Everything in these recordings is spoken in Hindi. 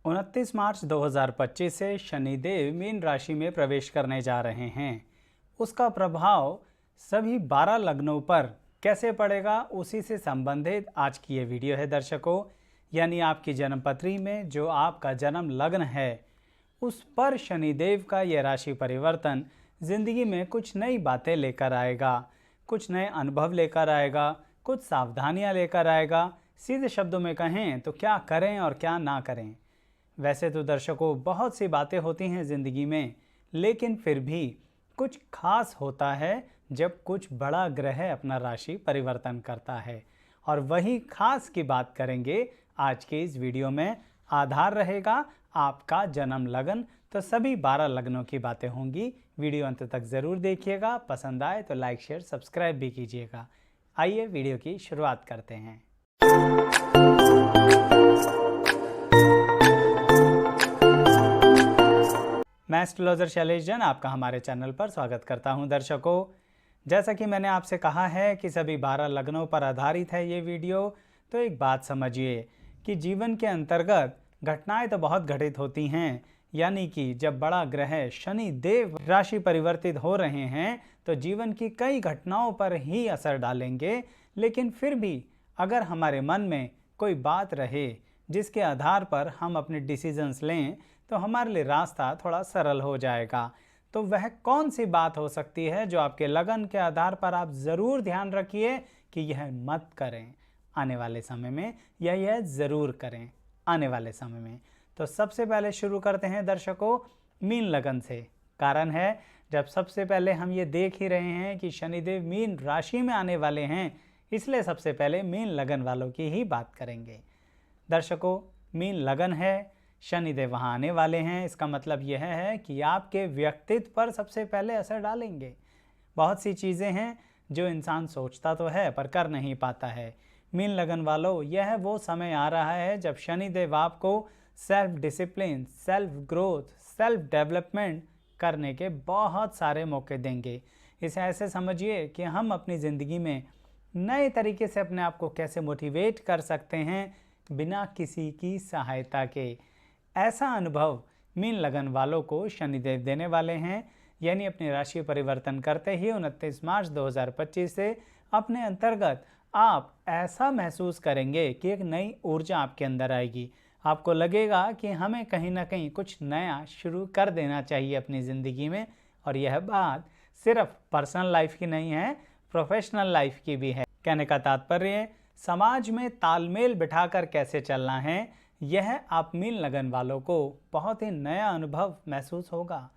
29 मार्च 2025 से शनिदेव मीन राशि में प्रवेश करने जा रहे हैं। उसका प्रभाव सभी 12 लग्नों पर कैसे पड़ेगा, उसी से संबंधित आज की ये वीडियो है दर्शकों। यानी आपकी जन्मपत्री में जो आपका जन्म लग्न है उस पर शनिदेव का ये राशि परिवर्तन जिंदगी में कुछ नई बातें लेकर आएगा, कुछ नए अनुभव लेकर आएगा, कुछ सावधानियां लेकर आएगा। सीधे शब्दों में कहें तो क्या करें और क्या ना करें। वैसे तो दर्शकों बहुत सी बातें होती हैं ज़िंदगी में, लेकिन फिर भी कुछ खास होता है जब कुछ बड़ा ग्रह अपना राशि परिवर्तन करता है, और वही खास की बात करेंगे आज के इस वीडियो में। आधार रहेगा आपका जन्म लग्न, तो सभी 12 लग्नों की बातें होंगी। वीडियो अंत तक ज़रूर देखिएगा, पसंद आए तो लाइक शेयर सब्सक्राइब भी कीजिएगा। आइए वीडियो की शुरुआत करते हैं। मैं एस्ट्रोलॉजर शैलेश जैन आपका हमारे चैनल पर स्वागत करता हूं। दर्शकों, जैसा कि मैंने आपसे कहा है कि सभी 12 लग्नों पर आधारित है ये वीडियो, तो एक बात समझिए कि जीवन के अंतर्गत घटनाएं तो बहुत घटित होती हैं। यानी कि जब बड़ा ग्रह शनि देव राशि परिवर्तित हो रहे हैं तो जीवन की कई घटनाओं पर ही असर डालेंगे, लेकिन फिर भी अगर हमारे मन में कोई बात रहे जिसके आधार पर हम अपने डिसीजंस लें तो हमारे लिए रास्ता थोड़ा सरल हो जाएगा। तो वह कौन सी बात हो सकती है जो आपके लगन के आधार पर आप ज़रूर ध्यान रखिए कि यह मत करें आने वाले समय में, या यह ज़रूर करें आने वाले समय में। तो सबसे पहले शुरू करते हैं दर्शकों मीन लगन से। कारण है जब सबसे पहले हम ये देख ही रहे हैं कि शनिदेव मीन राशि में आने वाले हैं, इसलिए सबसे पहले मीन लगन वालों की ही बात करेंगे। दर्शकों, मीन लगन है, शनिदेव वहाँ आने वाले हैं, इसका मतलब यह है कि आपके व्यक्तित्व पर सबसे पहले असर डालेंगे। बहुत सी चीज़ें हैं जो इंसान सोचता तो है पर कर नहीं पाता है। मीन लगन वालों, यह वो समय आ रहा है जब शनिदेव आपको self discipline, self growth, self development करने के बहुत सारे मौके देंगे। इसे ऐसे समझिए कि हम अपनी ज़िंदगी में नए तरीके से अपने आप को कैसे मोटिवेट कर सकते हैं बिना किसी की सहायता के। ऐसा अनुभव मीन लगन वालों को शनिदेव देने वाले हैं। यानी अपनी राशि परिवर्तन करते ही 29 मार्च 2025 से अपने अंतर्गत आप ऐसा महसूस करेंगे कि एक नई ऊर्जा आपके अंदर आएगी। आपको लगेगा कि हमें कहीं ना कहीं कुछ नया शुरू कर देना चाहिए अपनी ज़िंदगी में। और यह बात सिर्फ पर्सनल लाइफ की नहीं है, प्रोफेशनल लाइफ की भी है। कहने का तात्पर्य समाज में तालमेल बिठाकर कैसे चलना है, यह आप मीन लगन वालों को बहुत ही नया अनुभव महसूस होगा।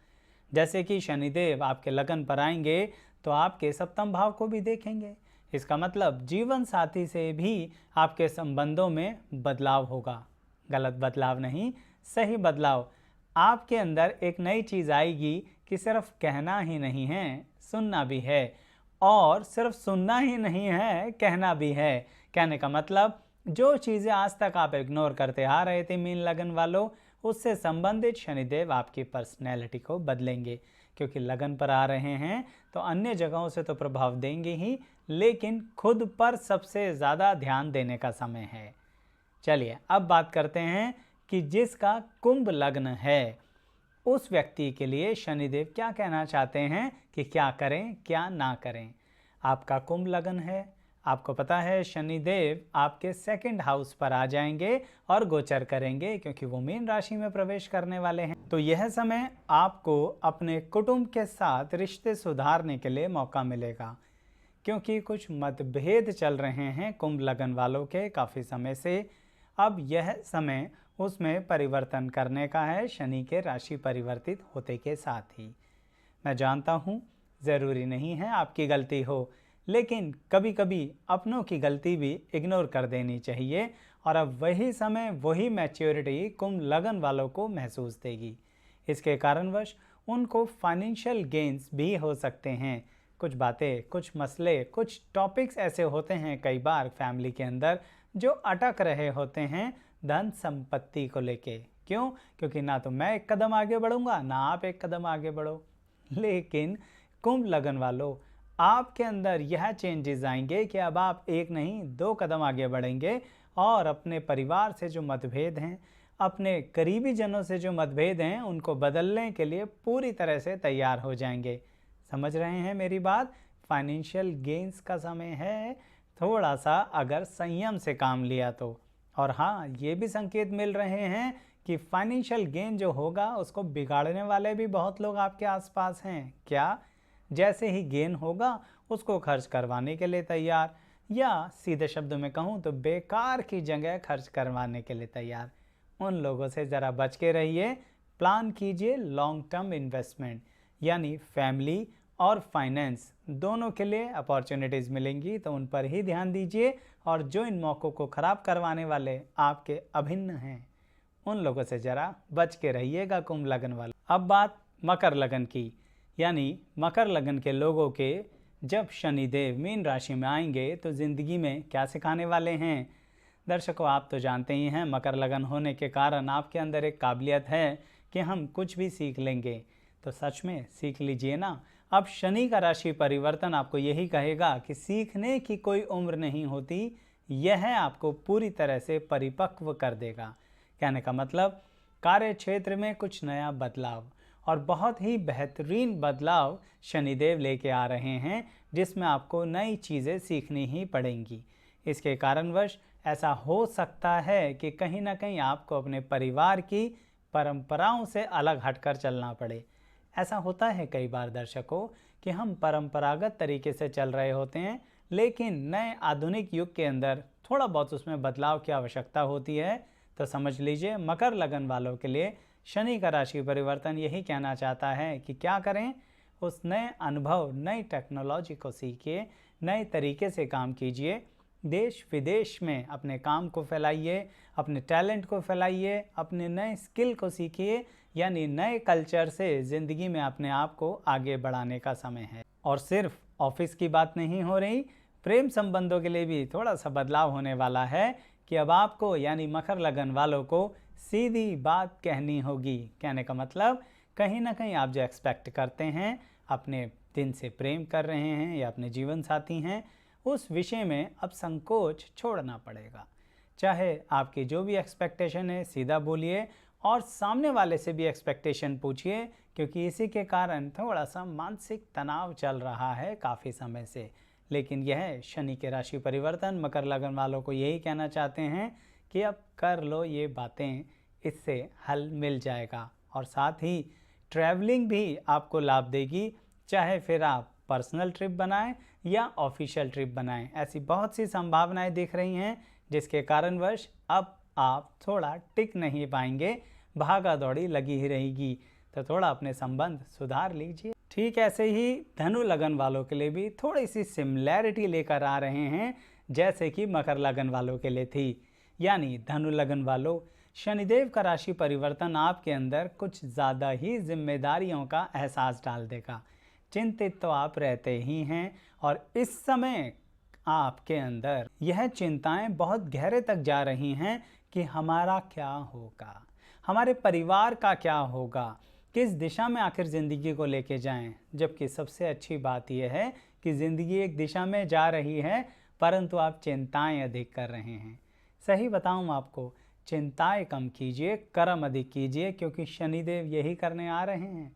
जैसे कि शनिदेव आपके लगन पर आएंगे तो आपके सप्तम भाव को भी देखेंगे। इसका मतलब जीवन साथी से भी आपके संबंधों में बदलाव होगा। गलत बदलाव नहीं, सही बदलाव। आपके अंदर एक नई चीज़ आएगी कि सिर्फ कहना ही नहीं है, सुनना भी है, और सिर्फ सुनना ही नहीं है, कहना भी है। कहने का मतलब जो चीज़ें आज तक आप इग्नोर करते आ रहे थे मीन लगन वालों, उससे संबंधित शनिदेव आपकी पर्सनैलिटी को बदलेंगे। क्योंकि लगन पर आ रहे हैं तो अन्य जगहों से तो प्रभाव देंगे ही, लेकिन खुद पर सबसे ज़्यादा ध्यान देने का समय है। चलिए अब बात करते हैं कि जिसका कुंभ लग्न है उस व्यक्ति के लिए शनिदेव क्या कहना चाहते हैं कि क्या करें क्या ना करें। आपका कुंभ लग्न है, आपको पता है शनिदेव आपके सेकंड हाउस पर आ जाएंगे और गोचर करेंगे, क्योंकि वो मीन राशि में प्रवेश करने वाले हैं। तो यह समय आपको अपने कुटुंब के साथ रिश्ते सुधारने के लिए मौका मिलेगा, क्योंकि कुछ मतभेद चल रहे हैं कुंभ लगन वालों के काफ़ी समय से। अब यह समय उसमें परिवर्तन करने का है, शनि के राशि परिवर्तित होते के साथ ही। मैं जानता हूँ ज़रूरी नहीं है आपकी गलती हो, लेकिन कभी कभी अपनों की गलती भी इग्नोर कर देनी चाहिए। और अब वही समय, वही मैच्योरिटी कुंभ लगन वालों को महसूस देगी। इसके कारणवश उनको फाइनेंशियल गेन्स भी हो सकते हैं। कुछ बातें, कुछ मसले, कुछ टॉपिक्स ऐसे होते हैं कई बार फैमिली के अंदर जो अटक रहे होते हैं धन संपत्ति को लेके। क्यों? क्योंकि ना तो मैं एक कदम आगे बढ़ूंगा ना आप एक कदम आगे बढ़ो। लेकिन कुंभ लगन वालों, आपके अंदर यह चेंजेस आएंगे कि अब आप एक नहीं 2 कदम आगे बढ़ेंगे और अपने परिवार से जो मतभेद हैं, अपने करीबी जनों से जो मतभेद हैं उनको बदलने के लिए पूरी तरह से तैयार हो जाएंगे। समझ रहे हैं मेरी बात? फाइनेंशियल गेन्स का समय है, थोड़ा सा अगर संयम से काम लिया तो। और हाँ, ये भी संकेत मिल रहे हैं कि फाइनेंशियल गेन जो होगा उसको बिगाड़ने वाले भी बहुत लोग आपके आसपास हैं। क्या? जैसे ही गेन होगा उसको खर्च करवाने के लिए तैयार, या सीधे शब्दों में कहूँ तो बेकार की जगह खर्च करवाने के लिए तैयार। उन लोगों से ज़रा बच के रहिए। प्लान कीजिए लॉन्ग टर्म इन्वेस्टमेंट, यानी फैमिली और फाइनेंस दोनों के लिए अपॉर्चुनिटीज़ मिलेंगी तो उन पर ही ध्यान दीजिए। और जो इन मौक़ों को ख़राब करवाने वाले आपके अभिन्न हैं उन लोगों से ज़रा बच के रहिएगा, कुंभ लगन वाले। अब बात मकर लगन की, यानी मकर लगन के लोगों के जब शनिदेव मीन राशि में आएंगे तो ज़िंदगी में क्या सिखाने वाले हैं। दर्शकों, आप तो जानते ही हैं मकर लगन होने के कारण आपके अंदर एक काबिलियत है कि हम कुछ भी सीख लेंगे। तो सच में सीख लीजिए ना। अब शनि का राशि परिवर्तन आपको यही कहेगा कि सीखने की कोई उम्र नहीं होती, यह आपको पूरी तरह से परिपक्व कर देगा। कहने का मतलब कार्य क्षेत्र में कुछ नया बदलाव, और बहुत ही बेहतरीन बदलाव शनिदेव लेके आ रहे हैं जिसमें आपको नई चीज़ें सीखनी ही पड़ेंगी। इसके कारणवश ऐसा हो सकता है कि कहीं ना कहीं आपको अपने परिवार की परंपराओं से अलग हटकर चलना पड़े। ऐसा होता है कई बार दर्शकों कि हम परंपरागत तरीके से चल रहे होते हैं, लेकिन नए आधुनिक युग के अंदर थोड़ा बहुत उसमें बदलाव की आवश्यकता होती है। तो समझ लीजिए मकर लगन वालों के लिए शनि का राशि परिवर्तन यही कहना चाहता है कि क्या करें, उस नए अनुभव, नई टेक्नोलॉजी को सीखिए, नए तरीके से काम कीजिए, देश विदेश में अपने काम को फैलाइए, अपने टैलेंट को फैलाइए, अपने नए स्किल को सीखिए, यानी नए कल्चर से ज़िंदगी में अपने आप को आगे बढ़ाने का समय है। और सिर्फ ऑफिस की बात नहीं हो रही, प्रेम संबंधों के लिए भी थोड़ा सा बदलाव होने वाला है कि अब आपको यानी मकर लगन वालों को सीधी बात कहनी होगी। कहने का मतलब कहीं ना कहीं आप जो एक्सपेक्ट करते हैं, अपने दिन से प्रेम कर रहे हैं या अपने जीवन साथी हैं, उस विषय में अब संकोच छोड़ना पड़ेगा। चाहे आपकी जो भी एक्सपेक्टेशन है सीधा बोलिए और सामने वाले से भी एक्सपेक्टेशन पूछिए, क्योंकि इसी के कारण थोड़ा सा मानसिक तनाव चल रहा है काफ़ी समय से। लेकिन यह शनि के राशि परिवर्तन मकर लगन वालों को यही कहना चाहते हैं कि अब कर लो ये बातें, इससे हल मिल जाएगा। और साथ ही ट्रैवलिंग भी आपको लाभ देगी, चाहे फिर आप पर्सनल ट्रिप बनाएं या ऑफिशियल ट्रिप बनाएं। ऐसी बहुत सी संभावनाएं दिख रही हैं जिसके कारणवश अब आप थोड़ा टिक नहीं पाएंगे, भागा दौड़ी लगी ही रहेगी। तो थोड़ा अपने संबंध सुधार लीजिए। ठीक ऐसे ही धनु लगन वालों के लिए भी थोड़ी सी सिमिलैरिटी लेकर आ रहे हैं जैसे कि मकर लगन वालों के लिए थी। यानी धनु लगन वालों, शनिदेव का राशि परिवर्तन आपके अंदर कुछ ज़्यादा ही जिम्मेदारियों का एहसास डाल देगा। चिंतित तो आप रहते ही हैं, और इस समय आपके अंदर यह चिंताएं बहुत गहरे तक जा रही हैं कि हमारा क्या होगा, हमारे परिवार का क्या होगा, किस दिशा में आखिर ज़िंदगी को लेके जाएं। जबकि सबसे अच्छी बात यह है कि ज़िंदगी एक दिशा में जा रही है, परंतु आप चिंताएं अधिक कर रहे हैं। सही बताऊं आपको, चिंताएं कम कीजिए, कर्म अधिक कीजिए, क्योंकि शनिदेव यही करने आ रहे हैं।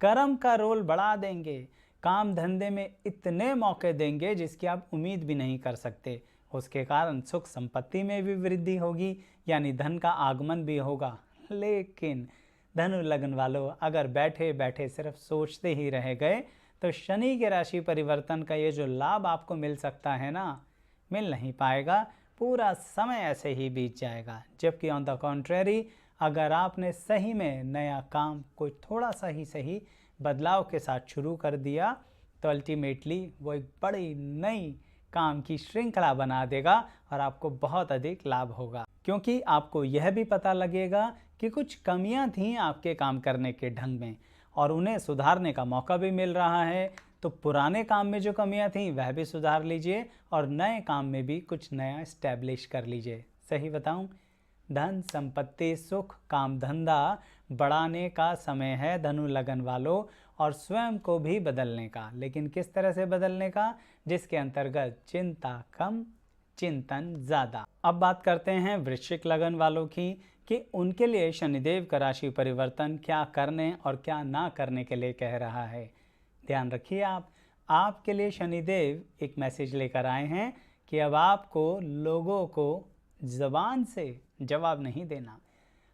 कर्म का रोल बढ़ा देंगे, काम धंधे में इतने मौके देंगे जिसकी आप उम्मीद भी नहीं कर सकते। उसके कारण सुख संपत्ति में भी वृद्धि होगी, यानी धन का आगमन भी होगा। लेकिन धनु लगन वालों, अगर बैठे बैठे सिर्फ सोचते ही रह गए तो शनि के राशि परिवर्तन का ये जो लाभ आपको मिल सकता है ना, मिल नहीं पाएगा। पूरा समय ऐसे ही बीत जाएगा। जबकि ऑन द कॉन्ट्रेरी, अगर आपने सही में नया काम कोई थोड़ा सा ही सही बदलाव के साथ शुरू कर दिया तो अल्टीमेटली वो एक बड़ी नई काम की श्रृंखला बना देगा और आपको बहुत अधिक लाभ होगा। क्योंकि आपको यह भी पता लगेगा कि कुछ कमियां थीं आपके काम करने के ढंग में और उन्हें सुधारने का मौका भी मिल रहा है। तो पुराने काम में जो कमियां थीं वह भी सुधार लीजिए और नए काम में भी कुछ नया इस्टेब्लिश कर लीजिए। सही बताऊं, धन संपत्ति सुख काम धंधा बढ़ाने का समय है धनु लगन वालों, और स्वयं को भी बदलने का। लेकिन किस तरह से बदलने का? जिसके अंतर्गत चिंता कम, चिंतन ज़्यादा। अब बात करते हैं वृश्चिक लगन वालों की कि उनके लिए शनिदेव का राशि परिवर्तन क्या करने और क्या ना करने के लिए कह रहा है। ध्यान रखिए, आपके लिए शनिदेव एक मैसेज लेकर आए हैं कि अब आपको लोगों को ज़बान से जवाब नहीं देना,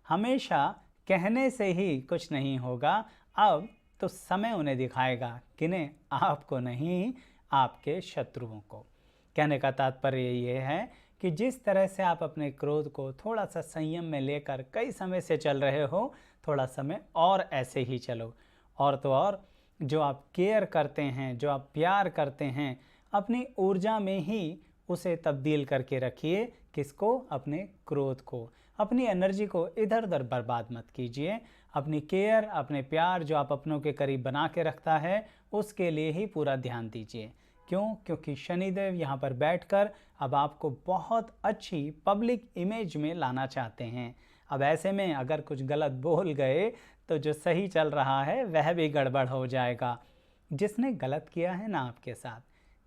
हमेशा कहने से ही कुछ नहीं होगा। अब तो समय उन्हें दिखाएगा, किन्हें? आपको नहीं, आपके शत्रुओं को। कहने का तात्पर्य ये है कि जिस तरह से आप अपने क्रोध को थोड़ा सा संयम में लेकर कई समय से चल रहे हो, थोड़ा समय और ऐसे ही चलो। और तो और, जो आप केयर करते हैं, जो आप प्यार करते हैं, अपनी ऊर्जा में ही उसे तब्दील करके रखिए। किसको? अपने क्रोध को। अपनी एनर्जी को इधर उधर बर्बाद मत कीजिए। अपनी केयर, अपने प्यार जो आप अपनों के करीब बना के रखता है, उसके लिए ही पूरा ध्यान दीजिए। क्यों? क्योंकि शनिदेव यहाँ पर बैठकर अब आपको बहुत अच्छी पब्लिक इमेज में लाना चाहते हैं। अब ऐसे में अगर कुछ गलत बोल गए तो जो सही चल रहा है वह भी गड़बड़ हो जाएगा। जिसने गलत किया है ना आपके साथ,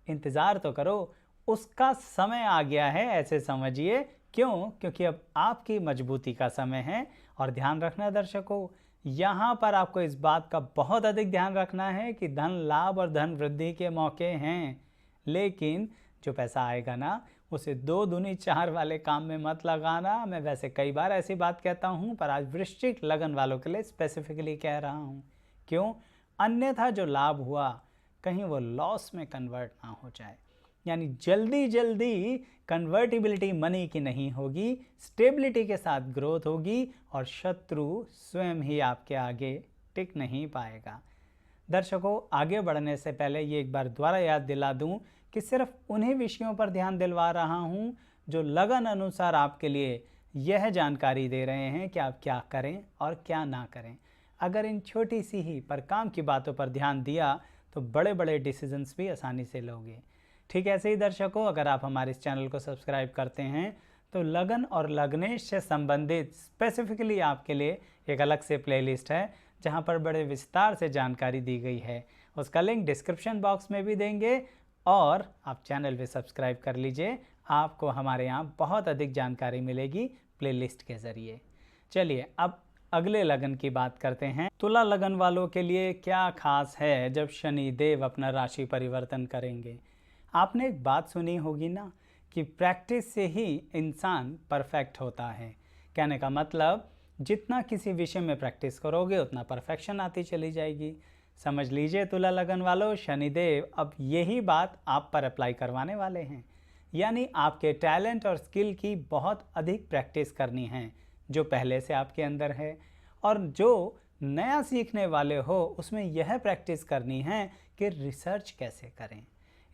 इंतज़ार तो करो, उसका समय आ गया है, ऐसे समझिए। क्यों? क्योंकि अब आपकी मजबूती का समय है। और ध्यान रखना दर्शकों, यहाँ पर आपको इस बात का बहुत अधिक ध्यान रखना है कि धन लाभ और धन वृद्धि के मौके हैं, लेकिन जो पैसा आएगा ना, उसे 2 दूनी 4 वाले काम में मत लगाना। मैं वैसे कई बार ऐसी बात कहता हूँ, पर आज वृश्चिक लगन वालों के लिए स्पेसिफिकली कह रहा हूँ। क्यों? अन्यथा जो लाभ हुआ कहीं वो लॉस में कन्वर्ट ना हो जाए। यानी जल्दी जल्दी कन्वर्टिबिलिटी मनी की नहीं होगी, स्टेबिलिटी के साथ ग्रोथ होगी और शत्रु स्वयं ही आपके आगे टिक नहीं पाएगा। दर्शकों, आगे बढ़ने से पहले ये एक बार दोबारा याद दिला दूं कि सिर्फ उन्हीं विषयों पर ध्यान दिलवा रहा हूं जो लगन अनुसार आपके लिए यह जानकारी दे रहे हैं कि आप क्या करें और क्या ना करें। अगर इन छोटी सी ही पर काम की बातों पर ध्यान दिया तो बड़े बड़े डिसीजंस भी आसानी से लोगे। ठीक ऐसे ही दर्शकों, अगर आप हमारे इस चैनल को सब्सक्राइब करते हैं तो लगन और लग्नेश से संबंधित स्पेसिफिकली आपके लिए एक अलग से प्लेलिस्ट है, जहां पर बड़े विस्तार से जानकारी दी गई है। उसका लिंक डिस्क्रिप्शन बॉक्स में भी देंगे और आप चैनल पे सब्सक्राइब कर लीजिए। आपको हमारे यहाँ बहुत अधिक जानकारी मिलेगी प्लेलिस्ट के ज़रिए। चलिए अब अगले लगन की बात करते हैं। तुला लगन वालों के लिए क्या खास है जब शनि देव अपना राशि परिवर्तन करेंगे। आपने एक बात सुनी होगी ना कि प्रैक्टिस से ही इंसान परफेक्ट होता है। कहने का मतलब, जितना किसी विषय में प्रैक्टिस करोगे उतना परफेक्शन आती चली जाएगी। समझ लीजिए तुला लगन वालों, शनिदेव अब यही बात आप पर अप्लाई करवाने वाले हैं। यानी आपके टैलेंट और स्किल की बहुत अधिक प्रैक्टिस करनी है जो पहले से आपके अंदर है, और जो नया सीखने वाले हो उसमें यह प्रैक्टिस करनी है कि रिसर्च कैसे करें।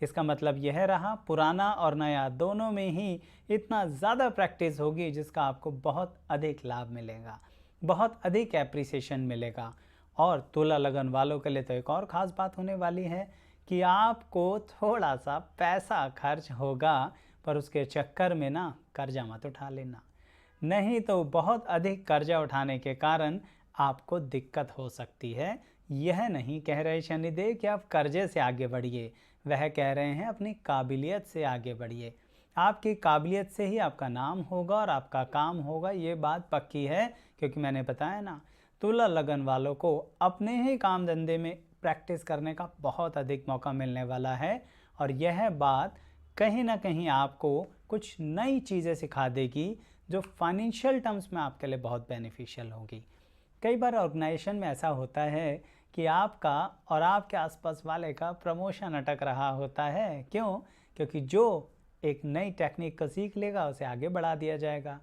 इसका मतलब यह रहा, पुराना और नया दोनों में ही इतना ज़्यादा प्रैक्टिस होगी जिसका आपको बहुत अधिक लाभ मिलेगा, बहुत अधिक एप्रिसिएशन मिलेगा। और तुला लगन वालों के लिए तो एक और ख़ास बात होने वाली है कि आपको थोड़ा सा पैसा खर्च होगा, पर उसके चक्कर में ना कर्जा मत उठा लेना, नहीं तो बहुत अधिक कर्जा उठाने के कारण आपको दिक्कत हो सकती है। यह नहीं कह रहे शनिदेव कि आप कर्जे से आगे बढ़िए, वह कह रहे हैं अपनी काबिलियत से आगे बढ़िए। आपकी काबिलियत से ही आपका नाम होगा और आपका काम होगा, ये बात पक्की है। क्योंकि मैंने बताया ना, तुला लगन वालों को अपने ही काम धंधे में प्रैक्टिस करने का बहुत अधिक मौका मिलने वाला है, और यह बात कहीं ना कहीं आपको कुछ नई चीज़ें सिखा देगी जो फाइनेंशियल टर्म्स में आपके लिए बहुत बेनिफिशियल होगी। कई बार ऑर्गेनाइजेशन में ऐसा होता है कि आपका और आपके आसपास वाले का प्रमोशन अटक रहा होता है। क्यों? क्योंकि जो एक नई टेक्निक को सीख लेगा उसे आगे बढ़ा दिया जाएगा।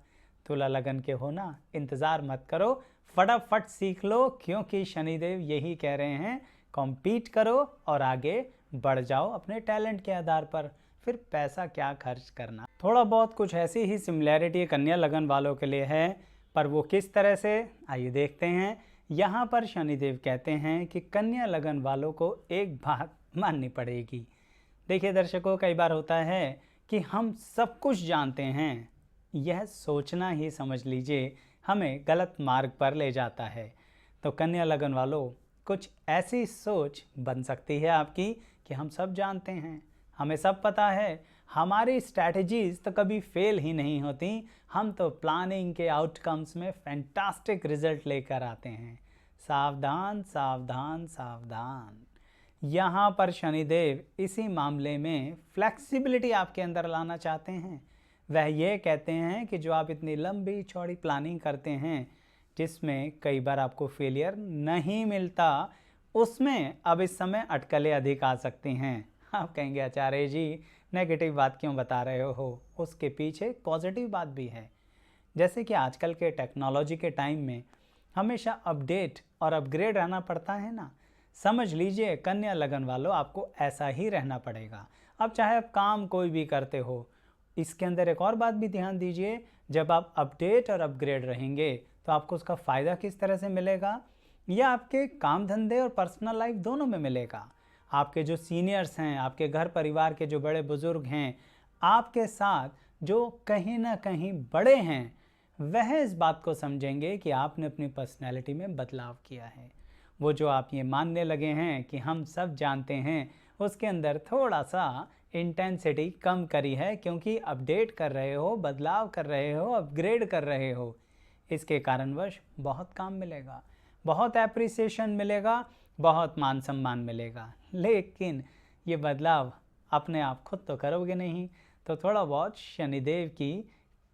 तुला लगन के हो ना, इंतज़ार मत करो, फटाफट सीख लो, क्योंकि शनिदेव यही कह रहे हैं, कॉम्पीट करो और आगे बढ़ जाओ अपने टैलेंट के आधार पर। फिर पैसा क्या खर्च करना। थोड़ा बहुत कुछ ऐसी ही सिमिलैरिटी कन्या लगन वालों के लिए है, पर वो किस तरह से, आइए देखते हैं। यहाँ पर शनिदेव कहते हैं कि कन्या लगन वालों को एक बात माननी पड़ेगी। देखिए दर्शकों, कई बार होता है कि हम सब कुछ जानते हैं, यह सोचना ही समझ लीजिए हमें गलत मार्ग पर ले जाता है। तो कन्या लगन वालों, कुछ ऐसी सोच बन सकती है आपकी कि हम सब जानते हैं, हमें सब पता है, हमारी स्ट्रैटेजीज तो कभी फेल ही नहीं होती, हम तो प्लानिंग के आउटकम्स में फैंटास्टिक रिजल्ट लेकर आते हैं। सावधान सावधान सावधान। यहाँ पर शनिदेव इसी मामले में फ्लेक्सिबिलिटी आपके अंदर लाना चाहते हैं। वह ये कहते हैं कि जो आप इतनी लंबी चौड़ी प्लानिंग करते हैं जिसमें कई बार आपको फेलियर नहीं मिलता, उसमें अब इस समय अटकलें अधिक आ सकती हैं। आप कहेंगे आचार्य जी नेगेटिव बात क्यों बता रहे हो, उसके पीछे पॉजिटिव बात भी है। जैसे कि आजकल के टेक्नोलॉजी के टाइम में हमेशा अपडेट और अपग्रेड रहना पड़ता है ना। समझ लीजिए कन्या लगन वालों, आपको ऐसा ही रहना पड़ेगा। अब चाहे आप काम कोई भी करते हो, इसके अंदर एक और बात भी ध्यान दीजिए, जब आप अपडेट और अपग्रेड रहेंगे तो आपको उसका फ़ायदा किस तरह से मिलेगा, यह आपके काम धंधे और पर्सनल लाइफ दोनों में मिलेगा। आपके जो सीनियर्स हैं, आपके घर परिवार के जो बड़े बुजुर्ग हैं, आपके साथ जो कहीं ना कहीं बड़े हैं, वह इस बात को समझेंगे कि आपने अपनी पर्सनैलिटी में बदलाव किया है। वो जो आप ये मानने लगे हैं कि हम सब जानते हैं, उसके अंदर थोड़ा सा इंटेंसिटी कम करी है, क्योंकि अपडेट कर रहे हो, बदलाव कर रहे हो, अपग्रेड कर रहे हो। इसके कारणवश बहुत काम मिलेगा, बहुत एप्रिसिएशन मिलेगा, बहुत मान सम्मान मिलेगा। लेकिन ये बदलाव अपने आप खुद तो करोगे नहीं, तो थोड़ा बहुत शनिदेव की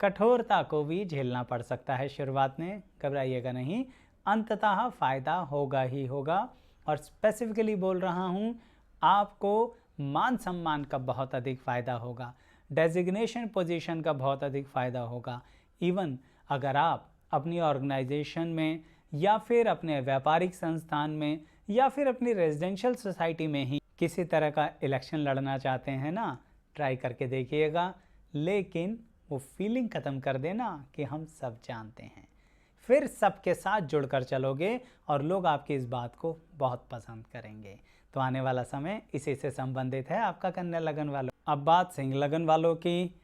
कठोरता को भी झेलना पड़ सकता है शुरुआत में। घबराइएगा नहीं, अंततः फ़ायदा होगा ही होगा। और स्पेसिफिकली बोल रहा हूँ, आपको मान सम्मान का बहुत अधिक फ़ायदा होगा, डेजिग्नेशन पोजीशन का बहुत अधिक फ़ायदा होगा। इवन अगर आप अपनी ऑर्गेनाइजेशन में या फिर अपने व्यापारिक संस्थान में या फिर अपनी रेजिडेंशियल सोसाइटी में ही किसी तरह का इलेक्शन लड़ना चाहते हैं ना, ट्राई करके देखिएगा। लेकिन वो फीलिंग ख़त्म कर देना कि हम सब जानते हैं, फिर सबके साथ जुड़कर चलोगे और लोग आपकी इस बात को बहुत पसंद करेंगे। तो आने वाला समय इसी से संबंधित है आपका कन्या लगन वालों। अब बात सिंह लगन वालों की,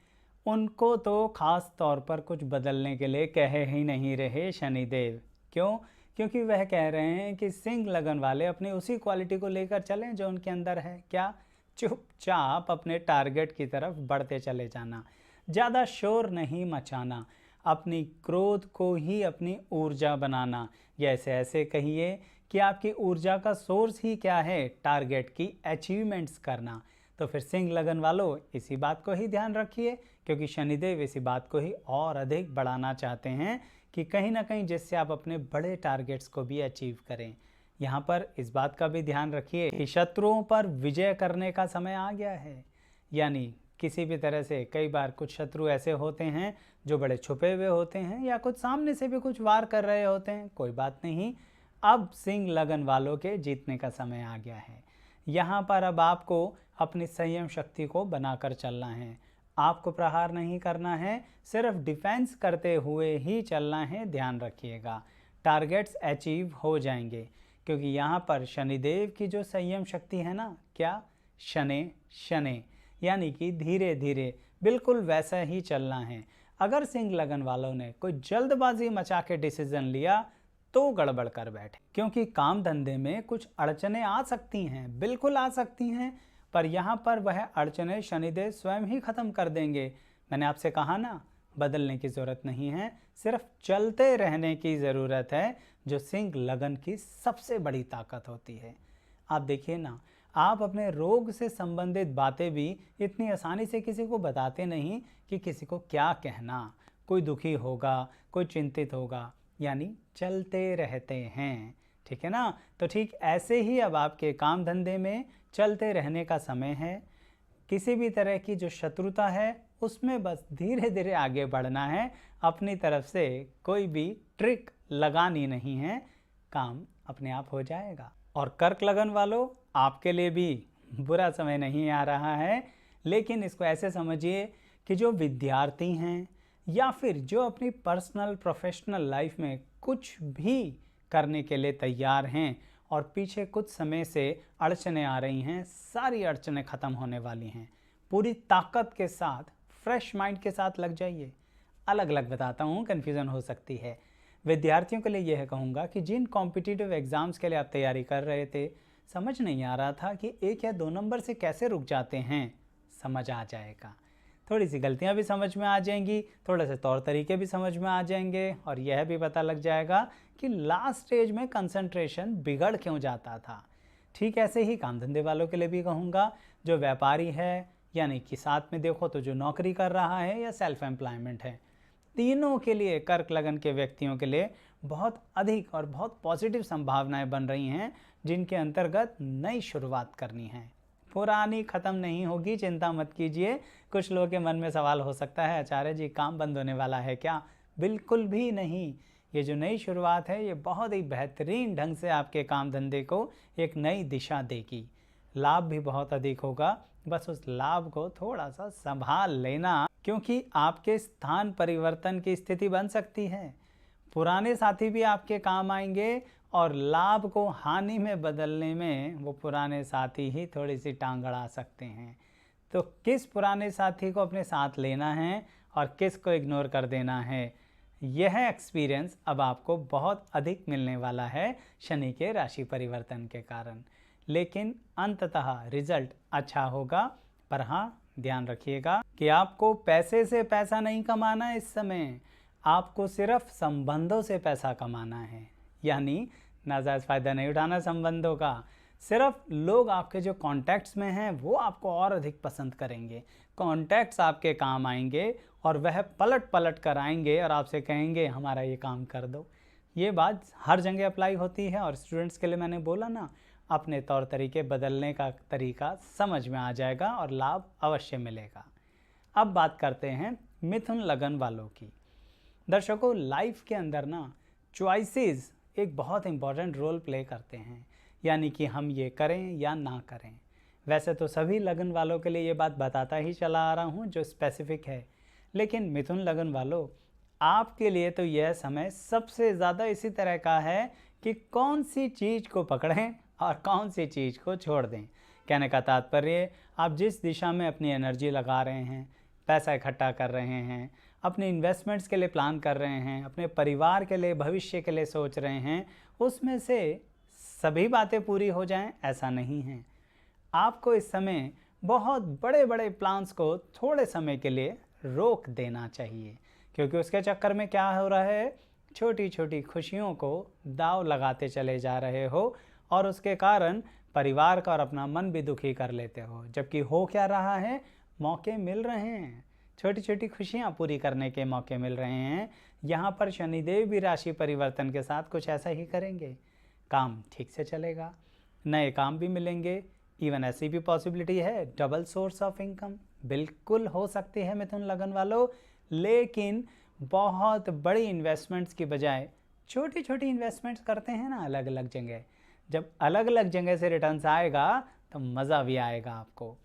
उनको तो खास तौर पर कुछ बदलने के लिए कह ही नहीं रहे शनिदेव। क्यों? क्योंकि वह कह रहे हैं कि सिंह लगन वाले अपनी उसी क्वालिटी को लेकर चलें जो उनके अंदर है। क्या? चुपचाप अपने टारगेट की तरफ बढ़ते चले जाना, ज़्यादा शोर नहीं मचाना, अपनी क्रोध को ही अपनी ऊर्जा बनाना। या ऐसे कहिए कि आपकी ऊर्जा का सोर्स ही क्या है? टारगेट की अचीवमेंट्स करना। तो फिर सिंह लगन वालों इसी बात को ही ध्यान रखिए, क्योंकि शनिदेव इसी बात को ही और अधिक बढ़ाना चाहते हैं कि कहीं ना कहीं जिससे आप अपने बड़े टारगेट्स को भी अचीव करें। यहाँ पर इस बात का भी ध्यान रखिए कि शत्रुओं पर विजय करने का समय आ गया है। यानी किसी भी तरह से कई बार कुछ शत्रु ऐसे होते हैं जो बड़े छुपे हुए होते हैं या कुछ सामने से भी कुछ वार कर रहे होते हैं। कोई बात नहीं, अब सिंह लगन वालों के जीतने का समय आ गया है। यहाँ पर अब आपको अपनी संयम शक्ति को बनाकर चलना है। आपको प्रहार नहीं करना है, सिर्फ डिफेंस करते हुए ही चलना है। ध्यान रखिएगा, टारगेट्स अचीव हो जाएंगे, क्योंकि यहाँ पर शनिदेव की जो संयम शक्ति है ना, क्या? शनै शनै, यानी कि धीरे धीरे, बिल्कुल वैसा ही चलना है। अगर सिंह लगन वालों ने कोई जल्दबाजी मचा के डिसीजन लिया तो गड़बड़ कर बैठे, क्योंकि काम धंधे में कुछ अड़चने आ सकती हैं, बिल्कुल आ सकती हैं, पर यहाँ पर वह अड़चने शनिदेव स्वयं ही ख़त्म कर देंगे। मैंने आपसे कहा ना, बदलने की ज़रूरत नहीं है, सिर्फ चलते रहने की ज़रूरत है, जो सिंह लगन की सबसे बड़ी ताकत होती है। आप देखिए ना, आप अपने रोग से संबंधित बातें भी इतनी आसानी से किसी को बताते नहीं कि किसी को क्या कहना। कोई दुखी होगा, कोई चिंतित होगा, यानी चलते रहते हैं, ठीक है ना। तो ठीक ऐसे ही अब आपके काम धंधे में चलते रहने का समय है। किसी भी तरह की जो शत्रुता है उसमें बस धीरे धीरे आगे बढ़ना है, अपनी तरफ से कोई भी ट्रिक लगानी नहीं है, काम अपने आप हो जाएगा। और कर्क लगन वालों, आपके लिए भी बुरा समय नहीं आ रहा है, लेकिन इसको ऐसे समझिए कि जो विद्यार्थी हैं या फिर जो अपनी पर्सनल प्रोफेशनल लाइफ में कुछ भी करने के लिए तैयार हैं और पीछे कुछ समय से अड़चने आ रही हैं, सारी अड़चने ख़त्म होने वाली हैं। पूरी ताकत के साथ, फ्रेश माइंड के साथ लग जाइए। अलग अलग बताता हूँ, कन्फ्यूज़न हो सकती है। विद्यार्थियों के लिए यह कहूँगा कि जिन कॉम्पिटिटिव एग्ज़ाम्स के लिए आप तैयारी कर रहे थे, समझ नहीं आ रहा था कि 1 या 2 नंबर से कैसे रुक जाते हैं, समझ आ जाएगा। थोड़ी सी गलतियां भी समझ में आ जाएंगी, थोड़े से तौर तरीके भी समझ में आ जाएंगे और यह भी पता लग जाएगा कि लास्ट स्टेज में कंसंट्रेशन बिगड़ क्यों जाता था। ठीक ऐसे ही काम धंधे वालों के लिए भी कहूँगा, जो व्यापारी है यानी कि साथ में देखो तो जो नौकरी कर रहा है या सेल्फ एम्प्लॉयमेंट है, तीनों के लिए, कर्क लगन के व्यक्तियों के लिए बहुत अधिक और बहुत पॉजिटिव संभावनाएं बन रही हैं, जिनके अंतर्गत नई शुरुआत करनी है। पुरानी ख़त्म नहीं होगी, चिंता मत कीजिए। कुछ लोगों के मन में सवाल हो सकता है, आचार्य जी काम बंद होने वाला है क्या? बिल्कुल भी नहीं। ये जो नई शुरुआत है ये बहुत ही बेहतरीन ढंग से आपके काम धंधे को एक नई दिशा देगी। लाभ भी बहुत अधिक होगा, बस उस लाभ को थोड़ा सा संभाल लेना, क्योंकि आपके स्थान परिवर्तन की स्थिति बन सकती है। पुराने साथी भी आपके काम आएंगे और लाभ को हानि में बदलने में वो पुराने साथी ही थोड़ी सी टांग अड़ा सकते हैं। तो किस पुराने साथी को अपने साथ लेना है और किस को इग्नोर कर देना है, यह एक्सपीरियंस अब आपको बहुत अधिक मिलने वाला है शनि के राशि परिवर्तन के कारण। लेकिन अंततः रिजल्ट अच्छा होगा। पर हाँ, ध्यान रखिएगा कि आपको पैसे से पैसा नहीं कमाना है। इस समय आपको सिर्फ संबंधों से पैसा कमाना है, यानी नाजायज़ फ़ायदा नहीं उठाना संबंधों का। सिर्फ लोग आपके जो कॉन्टैक्ट्स में हैं वो आपको और अधिक पसंद करेंगे, कॉन्टैक्ट्स आपके काम आएंगे और वह पलट पलट कर आएंगे और आपसे कहेंगे हमारा ये काम कर दो। ये बात हर जगह अप्लाई होती है और स्टूडेंट्स के लिए मैंने बोला ना, अपने तौर तरीके बदलने का तरीका समझ में आ जाएगा और लाभ अवश्य मिलेगा। अब बात करते हैं मिथुन लगन वालों की। दर्शकों, लाइफ के अंदर ना चॉइसेस एक बहुत इंपॉर्टेंट रोल प्ले करते हैं, यानी कि हम ये करें या ना करें। वैसे तो सभी लगन वालों के लिए ये बात बताता ही चला आ रहा हूँ जो स्पेसिफिक है, लेकिन मिथुन लगन वालों, आपके लिए तो यह समय सबसे ज़्यादा इसी तरह का है कि कौन सी चीज़ को पकड़ें और कौन सी चीज़ को छोड़ दें। कहने का तात्पर्य, आप जिस दिशा में अपनी एनर्जी लगा रहे हैं, पैसा इकट्ठा कर रहे हैं, अपने इन्वेस्टमेंट्स के लिए प्लान कर रहे हैं, अपने परिवार के लिए, भविष्य के लिए सोच रहे हैं, उसमें से सभी बातें पूरी हो जाएं, ऐसा नहीं है। आपको इस समय बहुत बड़े बड़े प्लान्स को थोड़े समय के लिए रोक देना चाहिए, क्योंकि उसके चक्कर में क्या हो रहा है, छोटी छोटी खुशियों को दाव लगाते चले जा रहे हो और उसके कारण परिवार का और अपना मन भी दुखी कर लेते हो। जबकि हो क्या रहा है, मौके मिल रहे हैं, छोटी छोटी खुशियां पूरी करने के मौके मिल रहे हैं। यहाँ पर शनिदेव भी राशि परिवर्तन के साथ कुछ ऐसा ही करेंगे। काम ठीक से चलेगा, नए काम भी मिलेंगे, इवन ऐसी भी पॉसिबिलिटी है डबल सोर्स ऑफ इनकम बिल्कुल हो सकती है मिथुन लगन वालों। लेकिन बहुत बड़ी इन्वेस्टमेंट्स की बजाय छोटी छोटी इन्वेस्टमेंट्स करते हैं ना अलग अलग जगह, जब अलग अलग जगह से रिटर्न्स आएगा तो मज़ा भी आएगा आपको।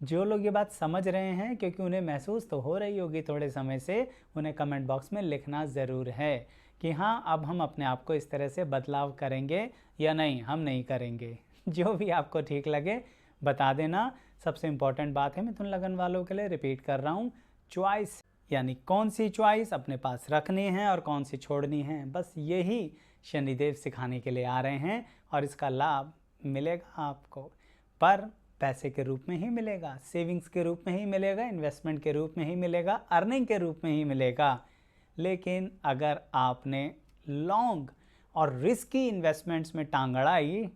जो लोग ये बात समझ रहे हैं, क्योंकि उन्हें महसूस तो हो रही होगी थोड़े समय से, उन्हें कमेंट बॉक्स में लिखना ज़रूर है कि हाँ, अब हम अपने आप को इस तरह से बदलाव करेंगे या नहीं, हम नहीं करेंगे। जो भी आपको ठीक लगे बता देना। सबसे इम्पॉर्टेंट बात है मिथुन लगन वालों के लिए, रिपीट कर रहा हूँ, चॉइस, यानी कौन सी चॉइस अपने पास रखनी है और कौन सी छोड़नी है, बस यही शनिदेव सिखाने के लिए आ रहे हैं। और इसका लाभ मिलेगा आपको, पर पैसे के रूप में ही मिलेगा, सेविंग्स के रूप में ही मिलेगा, इन्वेस्टमेंट के रूप में ही मिलेगा, अर्निंग के रूप में ही मिलेगा। लेकिन अगर आपने लॉन्ग और रिस्की इन्वेस्टमेंट्स में टांग अड़ाई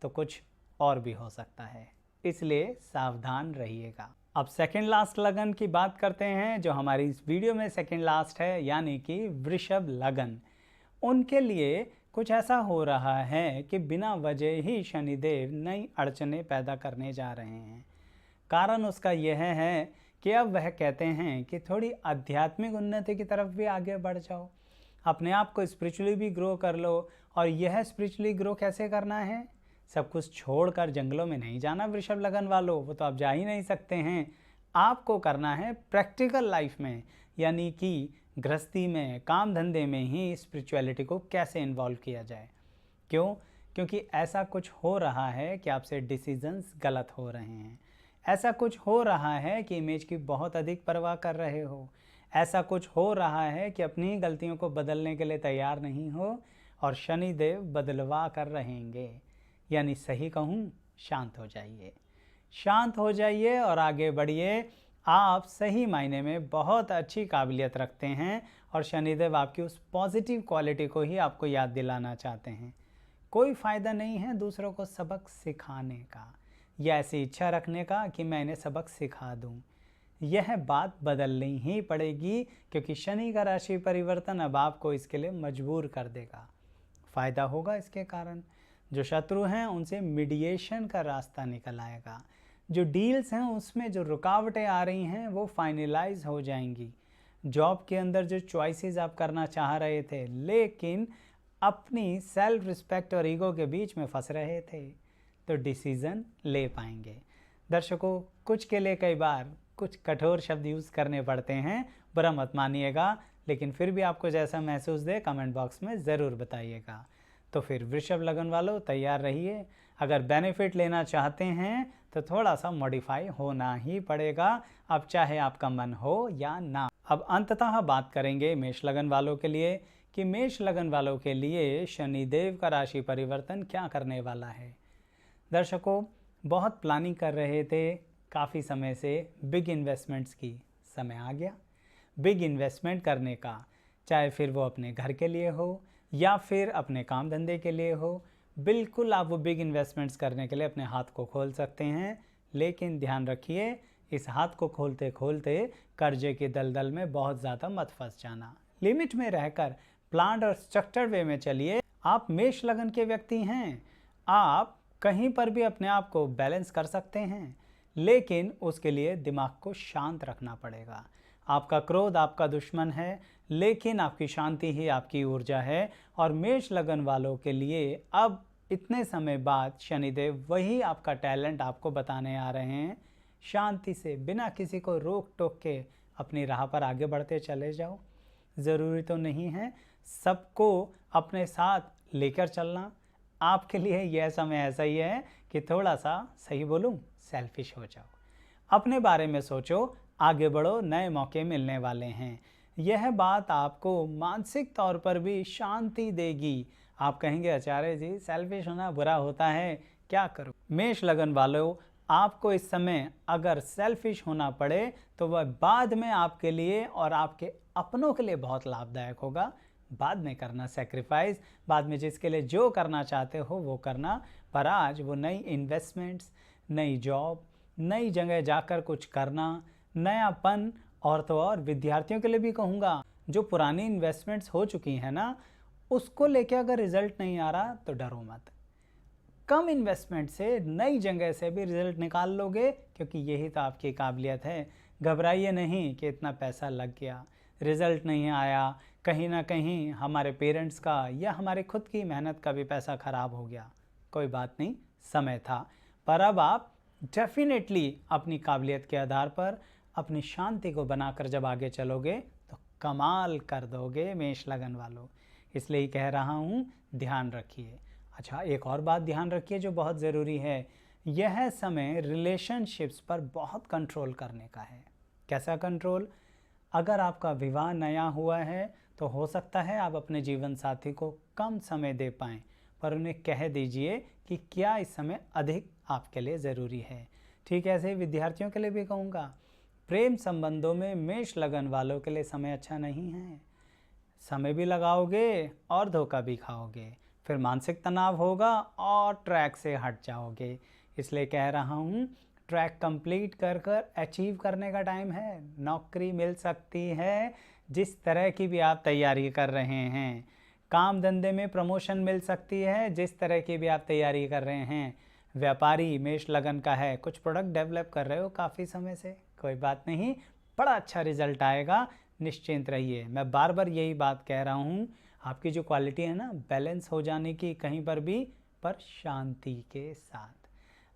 तो कुछ और भी हो सकता है, इसलिए सावधान रहिएगा। अब सेकंड लास्ट लगन की बात करते हैं, जो हमारी इस वीडियो में सेकंड लास्ट है, यानी कि वृषभ लगन। उनके लिए कुछ ऐसा हो रहा है कि बिना वजह ही शनिदेव नई अड़चनें पैदा करने जा रहे हैं। कारण उसका यह है कि अब वह कहते हैं कि थोड़ी आध्यात्मिक उन्नति की तरफ भी आगे बढ़ जाओ, अपने आप को स्पिरिचुअली भी ग्रो कर लो। और यह स्पिरिचुअली ग्रो कैसे करना है, सब कुछ छोड़कर जंगलों में नहीं जाना वृषभ लगन वालों, वो तो आप जा ही नहीं सकते हैं। आपको करना है प्रैक्टिकल लाइफ में, यानी कि गृहस्थी में, काम धंधे में ही स्पिरिचुअलिटी को कैसे इन्वॉल्व किया जाए। क्यों? क्योंकि ऐसा कुछ हो रहा है कि आपसे डिसीजंस गलत हो रहे हैं, ऐसा कुछ हो रहा है कि इमेज की बहुत अधिक परवाह कर रहे हो, ऐसा कुछ हो रहा है कि अपनी गलतियों को बदलने के लिए तैयार नहीं हो और शनिदेव बदलवा कर रहेंगे। यानी सही कहूँ, शांत हो जाइए, शांत हो जाइए और आगे बढ़िए। आप सही मायने में बहुत अच्छी काबिलियत रखते हैं और शनिदेव आपकी उस पॉजिटिव क्वालिटी को ही आपको याद दिलाना चाहते हैं। कोई फ़ायदा नहीं है दूसरों को सबक सिखाने का या ऐसी इच्छा रखने का कि मैं इन्हें सबक सिखा दूं। यह बात बदलनी ही पड़ेगी, क्योंकि शनि का राशि परिवर्तन अब आपको इसके लिए मजबूर कर देगा। फ़ायदा होगा इसके कारण। जो शत्रु हैं उनसे मीडिएशन का रास्ता निकल आएगा। जो डील्स हैं उसमें जो रुकावटें आ रही हैं वो फाइनलाइज हो जाएंगी। जॉब के अंदर जो चॉइसेस आप करना चाह रहे थे लेकिन अपनी सेल्फ रिस्पेक्ट और ईगो के बीच में फंस रहे थे, तो डिसीज़न ले पाएंगे। दर्शकों, कुछ के लिए कई बार कुछ कठोर शब्द यूज़ करने पड़ते हैं, बुरा मत मानिएगा, लेकिन फिर भी आपको जैसा महसूस दे कमेंट बॉक्स में ज़रूर बताइएगा। तो फिर वृषभ लगन वालों तैयार रहिए। अगर बेनिफिट लेना चाहते हैं तो थोड़ा सा मॉडिफाई होना ही पड़ेगा, अब चाहे आपका मन हो या ना। अब अंततः बात करेंगे मेष लगन वालों के लिए कि मेष लगन वालों के लिए शनिदेव का राशि परिवर्तन क्या करने वाला है। दर्शकों, बहुत प्लानिंग कर रहे थे काफ़ी समय से बिग इन्वेस्टमेंट्स की, समय आ गया बिग इन्वेस्टमेंट करने का, चाहे फिर वो अपने घर के लिए हो या फिर अपने काम धंधे के लिए हो। बिल्कुल आप वो बिग इन्वेस्टमेंट्स करने के लिए अपने हाथ को खोल सकते हैं, लेकिन ध्यान रखिए इस हाथ को खोलते खोलते कर्जे के दलदल में बहुत ज़्यादा मत फंस जाना। लिमिट में रहकर प्लान्ड और स्ट्रक्चर्ड वे में चलिए। आप मेष लगन के व्यक्ति हैं, आप कहीं पर भी अपने आप को बैलेंस कर सकते हैं, लेकिन उसके लिए दिमाग को शांत रखना पड़ेगा। आपका क्रोध आपका दुश्मन है, लेकिन आपकी शांति ही आपकी ऊर्जा है। और मेष लगन वालों के लिए अब इतने समय बाद शनिदेव वही आपका टैलेंट आपको बताने आ रहे हैं। शांति से बिना किसी को रोक टोक के अपनी राह पर आगे बढ़ते चले जाओ। ज़रूरी तो नहीं है सबको अपने साथ लेकर चलना। आपके लिए यह समय ऐसा ही है कि थोड़ा सा, सही बोलूं, सेल्फिश हो जाओ। अपने बारे में सोचो, आगे बढ़ो, नए मौके मिलने वाले हैं। यह बात आपको मानसिक तौर पर भी शांति देगी। आप कहेंगे आचार्य जी सेल्फिश होना बुरा होता है, क्या करूं? मेष लगन वालों, आपको इस समय अगर सेल्फिश होना पड़े तो वह बाद में आपके लिए और आपके अपनों के लिए बहुत लाभदायक होगा। बाद में करना सेक्रीफाइस, बाद में जिसके लिए जो करना चाहते हो वो करना, पर आज वो नई इन्वेस्टमेंट्स, नई जॉब, नई जगह जाकर कुछ करना, नयापन, और तो और विद्यार्थियों के लिए भी कहूँगा जो पुरानी इन्वेस्टमेंट्स हो चुकी हैं ना, उसको लेके अगर रिजल्ट नहीं आ रहा तो डरो मत। कम इन्वेस्टमेंट से नई जगह से भी रिजल्ट निकाल लोगे, क्योंकि यही तो आपकी काबिलियत है। घबराइए नहीं कि इतना पैसा लग गया, रिजल्ट नहीं आया, कहीं ना कहीं हमारे पेरेंट्स का या हमारे खुद की मेहनत का भी पैसा खराब हो गया। कोई बात नहीं, समय था। पर अब आप डेफिनेटली अपनी काबिलियत के आधार पर अपनी शांति को बनाकर जब आगे चलोगे तो कमाल कर दोगे मेष लगन वालों। इसलिए ही कह रहा हूँ, ध्यान रखिए। अच्छा, एक और बात ध्यान रखिए जो बहुत ज़रूरी है, यह समय रिलेशनशिप्स पर बहुत कंट्रोल करने का है। कैसा कंट्रोल? अगर आपका विवाह नया हुआ है तो हो सकता है आप अपने जीवन साथी को कम समय दे पाएँ, पर उन्हें कह दीजिए कि क्या इस समय अधिक आपके लिए ज़रूरी है। ठीक ऐसे विद्यार्थियों के लिए भी कहूँगा, प्रेम संबंधों में मेष लगन वालों के लिए समय अच्छा नहीं है। समय भी लगाओगे और धोखा भी खाओगे, फिर मानसिक तनाव होगा और ट्रैक से हट जाओगे। इसलिए कह रहा हूँ, ट्रैक कंप्लीट कर कर अचीव करने का टाइम है। नौकरी मिल सकती है जिस तरह की भी आप तैयारी कर रहे हैं। काम धंधे में प्रमोशन मिल सकती है जिस तरह की भी आप तैयारी कर रहे हैं। व्यापारी मेष लगन का है, कुछ प्रोडक्ट डेवलप कर रहे हो काफ़ी समय से, कोई बात नहीं, बड़ा अच्छा रिजल्ट आएगा, निश्चिंत रहिए। मैं बार बार यही बात कह रहा हूँ, आपकी जो क्वालिटी है ना, बैलेंस हो जाने की कहीं पर भी, पर शांति के साथ।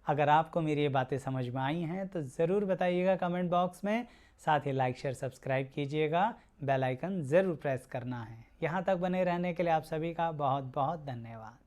अगर आपको मेरी ये बातें समझ में आई हैं तो ज़रूर बताइएगा कमेंट बॉक्स में। साथ ही लाइक शेयर सब्सक्राइब कीजिएगा, बेल आइकन ज़रूर प्रेस करना है। यहाँ तक बने रहने के लिए आप सभी का बहुत बहुत धन्यवाद।